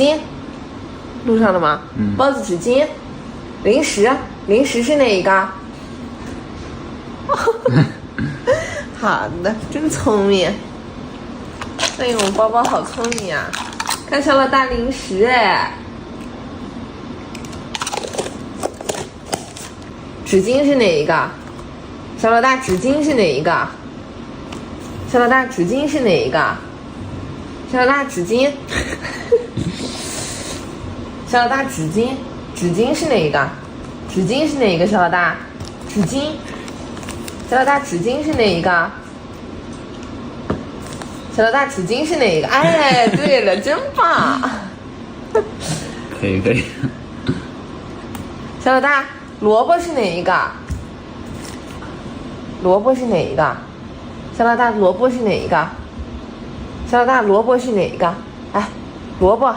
巾，录上了吗？包子、纸巾，零食，零食是哪一个？好的，真聪明。哎呦，宝宝好聪明啊！看小老大零食哎。纸巾是哪一个？小老大纸巾是哪一个？小老大纸巾是哪一个？小老大纸巾。小老大纸巾，纸巾是哪一个？纸巾是哪一个？小老大，纸巾。小老大纸巾是哪一个？小老大纸巾是哪一个？哎，对了，真棒！可以可以。小老大，萝卜是哪一个？萝卜是哪一个？小老大，萝卜是哪一个？小老大，萝卜是哪一个？哎，萝卜。